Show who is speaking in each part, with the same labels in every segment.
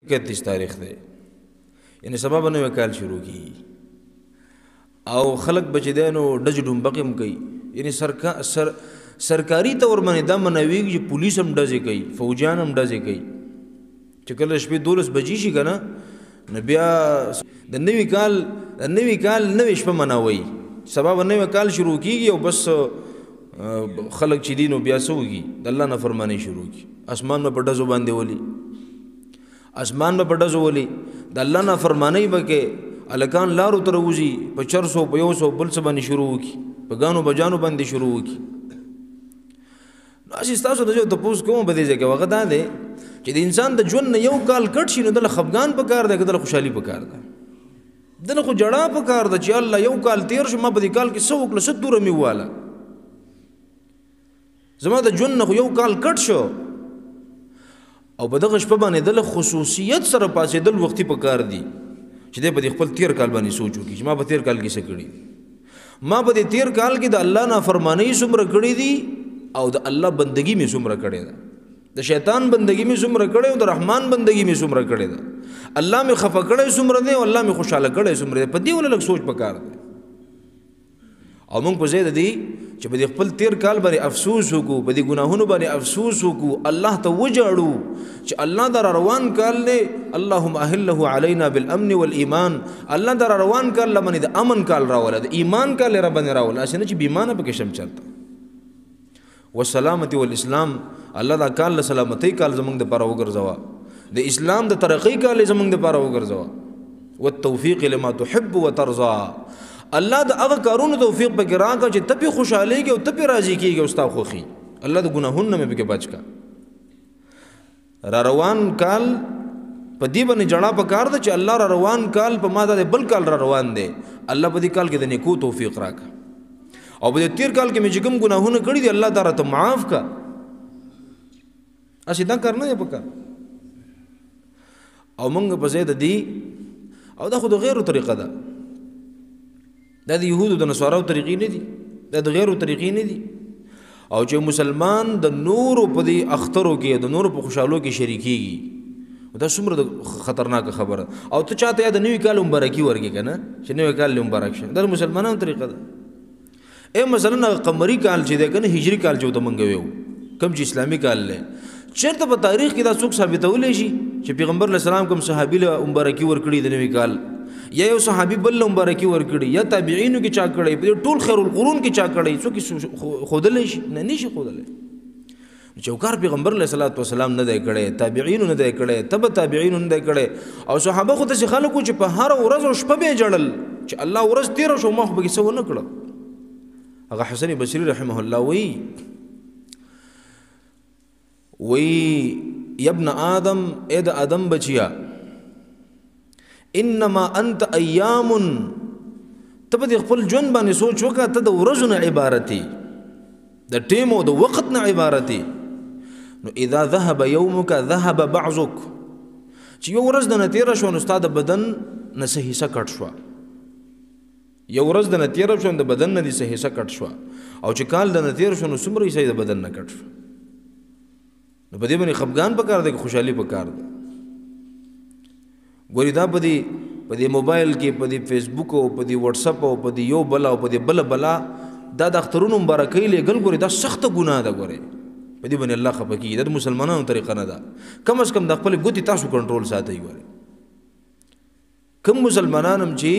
Speaker 1: 31 تاریخ دی یعنی سبا به نوی کال شروع کی او خلق بچ دینو ډج ډومبقم کوي یعنی سرکاري تور باندې دا منویږي چې پولیس هم ډزې کوي فوجان هم ډزې کوي چې کله شپې 12 بجې شي کنه نو بیا د نوی کال نوی شپه مناوي سبا به نوی کال شروع کیږي او بس خلق چې دینو بیا سوږي د الله نافرمانی شروع کی اسمان په ډزو باندې ولي اسمان په ډزو ولي د الله نافرمانی بکې الکان لارو تر وځي په 400 په 100 بل څه باندې شروع کی په غانو بجانو باندې شروع کی نو اسی تاسو د جو تاسو کوم بده ځکه وخت ده چې د انسان د ژوند یو کال کټ شي نو د خفغان په کار ده کله خوشحالي په کار ده دنه خو جړه په کار ده چې الله یو کال تیر شو ما په دې کال کې سو کله ست دور می واله زما د ژوند خو یو کال کټ شو او په دغه شپه باندې د خصوصیت سره پاسې د وختي په کار دي چې د په خپل تیر کال باندې سوچو کې ما په تیر کال کې څه کړی ما په تیر کال کې د الله نافرمانی څومره کړې دي او د الله بندگی می څومره کړې ده د شیطان بندگی می څومره کړې او د رحمان بندگی می څومره کړې ده الله می خفه کړې څومره ده او الله می خوشاله کړې څومره ده په دې ولې لږ سوچ پکار ده او موږ په زید دي چې په خپل تیر کال باندې افسوس وکړو په دې ګناهونو باندې افسوس وکړو الله ته وجاړو چې الله در روان کال نه اللهم اهله علينا بالامن والايمان الله در روان کال لمن د امن کال راول د ایمان کال ربنا راول اسنه چې بیمانه پکې شم چلته والسلامتی والاسلام الله دا کال سلامتی کال زمونږ د پاره وګرځوا د اسلام د ترقی کال زمونږ د پاره وګرځوا والتوفيق لما تحب وترضى الله د هغه کارونو توفیق پکې راکړه چې ته په خوشاليږي او ته په راضي کیږي او ستا خوخي الله د ګناهونو مې پکې بچ کا را روان کال په دې باندې جړه په کار ده چې الله را روان کال په ماده بل کال را روان دی الله په دې کال کې د نیکو توفیق راکړه او په تیر کال کې مې کوم ګناهونه کړی دي الله تعالی ته معاف کا اسی دا کار نه پکا او موږ په زید دي او دا خو د غیرو طریقه ده دا د يهودو د نصاراو طریقې نه دي دا د غیرو طریقې نه دي او چې مسلمان د نور په دې اخترو کې د نور په خوشالو کې شریکيږي دا څومره خطرناک خبره او ته چاته د نوې کال مبارکي ورګي کنه چې نوې کال مبارک شه دا مسلمانانو طریقه ده اے مثلا قمری کال چې ده کنه هجری کال چې ته منګوي کم چې اسلامي کال له چیرته په تاریخ کې دا څوک ثابتول شي چې پیغمبر علیه السلام کوم صحابي له مبارکي ورکړي د نوې کال یا یو صحابي بل مبارکي ورکړي یا تابعینو کې چا کړي په ټول خیر القرون کې چا کړي څوک خودل شي نه نشي خودل چوکار پیغمبر علیه السلام نه دی کړي تابعینو نه دی کړي تبع تابعینو نه دی کړي او صحابه خو ته خلکو چې په هر ورځ او شپه به جړل چې الله ورځ تیر شو ما خو به څه ونه کړ هغه حسن بصری رحمه الله وی یا ابن آدم اے د آدم بچیا انما انت ایام ته په خپل ژوند باندې سوچ وکړه ته د ورځو نه عبارتي د ټیم او د وخت نه عبارتي نو اذا ذهب يومك ذهب بعضك چې یو ورځ د نتیره شو نو استاد بدن نه صحیح سکټ شو یو ورځ د نتیره شو د بدن نه صحیح سکټ شو او چې کال د نتیره شو نو څومره صحیح د بدن نه کټ شو نو په دې باندې خفغان پکار دی خوشحالي پکار دی ګوري دا په دې موبایل کې په دې فیسبوک او په دې واتس اپ او په دې یو بل او په دې بل دا د اخترونو مبارکۍ لګل ګوري دا سخت ګناه ده ګوري په دې باندې الله خپکی د مسلمانانو طریقه نه ده کم از کم د خپل ګوتی تاسو کنټرول ساتي ګوري کم مسلمانان هم چې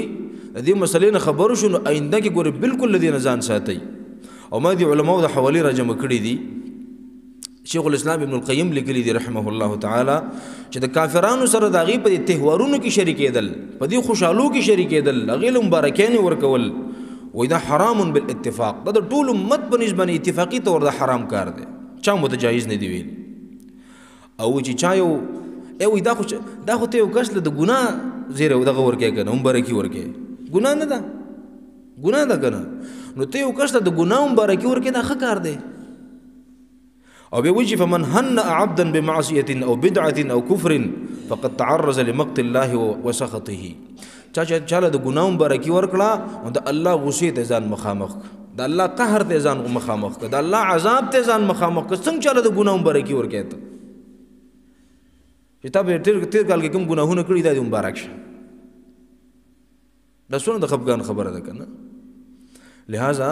Speaker 1: د دې مسلې نه خبرو شنو آینده کې ګوري بالکل لدی نه ځان ساتي او ما دي علماء د حوالی را جمع کړی دي شیخ الاسلام ابن القیم لیکلی دی رحمه الله تعالی چې د کافرانو سره د غیب په تهوارونو کې شریکېدل په دې خوشالو کې شریکېدل غیل مبارکین ورکول وې دا حرام بالاتفاق دا ټول امت په نسبت اتفاقی تور دا حرام کار دی چا متجاوز نه دی ویل او چې چا یو ای دا خو ته یو کس له د ګناه زیره دغه ورکې کنه مبارکي ورکې ګناه نه ده ګناه ده کنه نو ته یو کس له د ګناه مبارکي ورکې دا ښه کار دی او بيوجي فمن هن عبدا بمعصيه او بدعه او كفر فقد تعرض لمقت الله وسخطه چاله د ګناوم برکی ورکړه او د الله غصې ته ځان مخامخ د الله قهر ته ځان مخامخ د الله عذاب ته ځان مخامخ څنګه چاله د ګناوم برکی ورکړه چې تا به تیر کال کې کوم ګناهونه کړي دا دې مبارک شه. دا څونه د خفګان خبره ده که نه. لہذا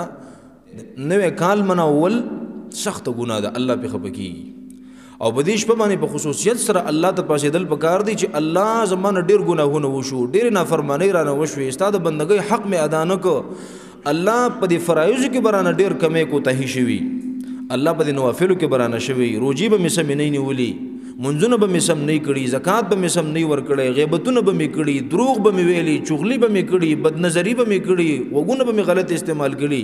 Speaker 1: نوی کال مناول سخت ګناه ده، الله پې خفه کېږي. او په دې شپه باندې په خصوصیت سره الله ته پاسېدل پکار دی چې الله زما نه ډېر ګناهونه وشو، ډېرې نافرمانۍ رانه وشوې، ستا د بندګۍ حق مې ادا نه کړ. الله په دې فرایضو کې به رانه ډېر کمی کوتاهي شوي، الله په دې نوافلو کې به رانه شوي، روجې به مې سمې نه نیولي، منځونه به مې سم نه کړي، زکات به مې سم نه ورکړی، غیبتونه به مې کړي، دروغ به مې ویلي، چغلي به مې کړي، بدنظري به مې کړي، وګونه به مې غلط استعمال کړي،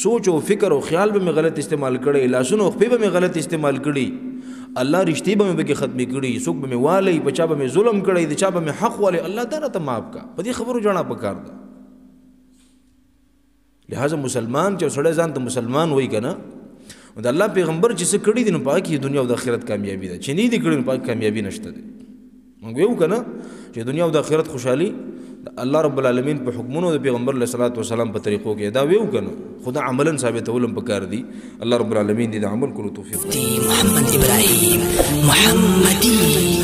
Speaker 1: سوچ او فکر او خیال به مې غلط استعمال کړي، لاسونه او خپې به مې غلط استعمال کړي، الله رښتې به مې پکې ختمې کړي، څوک به مې والی، په چا به مې ظلم کړی، د چا به مې حق والی، الله دا راته معاف کا. په دې خبرو جاڼه پکار ده. لہذا مسلمان چې سړی ځان ته مسلمان وایي که نه، د الله پیغمبر چې څه کړي دي نو په هغه کې دنیا او د آخرت کامیابي ده، چې نه دي کړي نو په هغه کې کامیابي نشته دی. موږ ویو که نه چې دنیا او د آخرت خوشحالي د الله رب العالمین په حکمونو د پیغمبر علیه الصلاة والسلام په طریقو کې دا ویو که نه، خو دا عملا ثابتول هم پکار دي. الله رب العالمین دې د عمل کولو توفیق. محمد ابراهیم محمدی